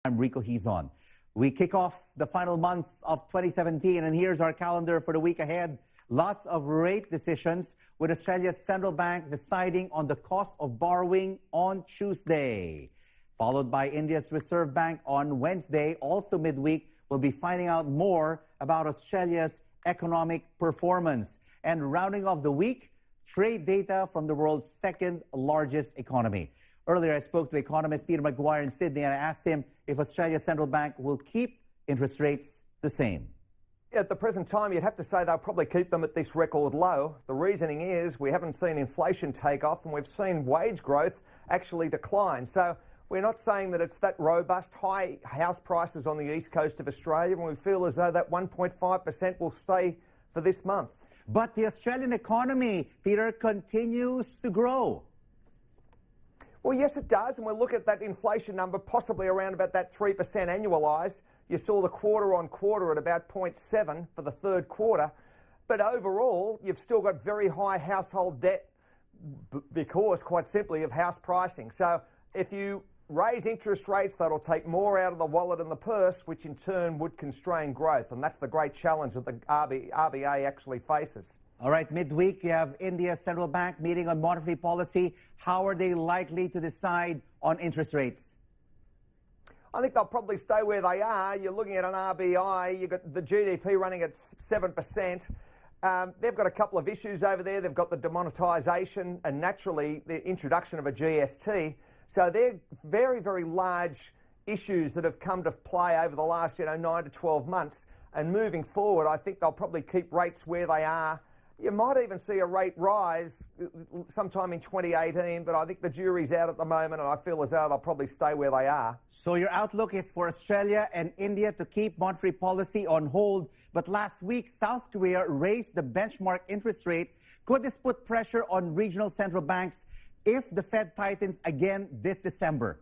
I'm Rico Hizon. We kick off the final months of 2017, and here's our calendar for the week ahead. Lots of rate decisions, with Australia's central bank deciding on the cost of borrowing on Tuesday, followed by India's Reserve Bank on Wednesday. Also midweek, we'll be finding out more about Australia's economic performance. And rounding off the week, trade data from the world's second largest economy. Earlier, I spoke to economist Peter McGuire in Sydney, and I asked him if Australia's central bank will keep interest rates the same. At the present time, you'd have to say they'll probably keep them at this record low. The reasoning is we haven't seen inflation take off, and we've seen wage growth actually decline. So we're not saying that it's that robust. High house prices on the east coast of Australia, and we feel as though that 1.5% will stay for this month. But the Australian economy, Peter, continues to grow. Well, yes, it does, and we'll look at that inflation number possibly around about that 3% annualised. You saw the quarter on quarter at about 0.7 for the third quarter, but overall you've still got very high household debt because, quite simply, of house pricing. So if you raise interest rates, that'll take more out of the wallet and the purse, which in turn would constrain growth, and that's the great challenge that the RBA actually faces. All right, midweek, you have India's central bank meeting on monetary policy. How are they likely to decide on interest rates? I think they'll probably stay where they are. You're looking at an RBI, you've got the GDP running at 7%. They've got a couple of issues over there. They've got the demonetisation and naturally the introduction of a GST. So they're very, very large issues that have come to play over the last 9 to 12 months. And moving forward, I think they'll probably keep rates where they are. You might even see a rate rise sometime in 2018, but I think the jury's out at the moment, and I feel as though they'll probably stay where they are. So your outlook is for Australia and India to keep monetary policy on hold, but last week South Korea raised the benchmark interest rate. Could this put pressure on regional central banks if the Fed tightens again this December?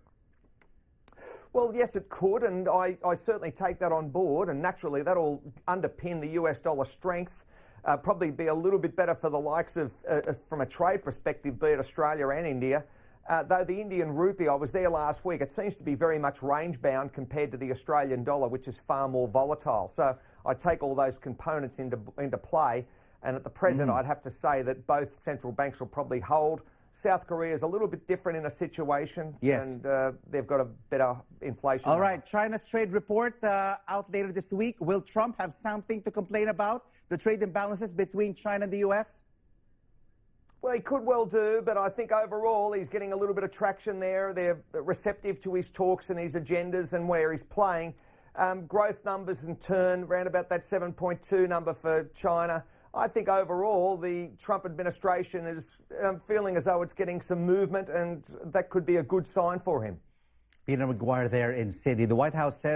Well, yes, it could, and I certainly take that on board, and naturally that'll underpin the US dollar strength. Probably be a little bit better for the likes of, from a trade perspective, be it Australia and India. Though the Indian rupee, I was there last week, it seems to be very much range-bound compared to the Australian dollar, which is far more volatile. So I take all those components into play, and at the present I'd have to say that both central banks will probably hold. South Korea is a little bit different in a situation, yes, and they've got a better inflation. All right, China's trade report out later this week. Will Trump have something to complain about, the trade imbalances between China and the U.S.? Well, he could well do, but I think overall he's getting a little bit of traction there. They're receptive to his talks and his agendas and where he's playing. Growth numbers in turn, around about that 7.2 number for China. I think overall the Trump administration is feeling as though it's getting some movement, and that could be a good sign for him. Peter McGuire there in Sydney. The White House says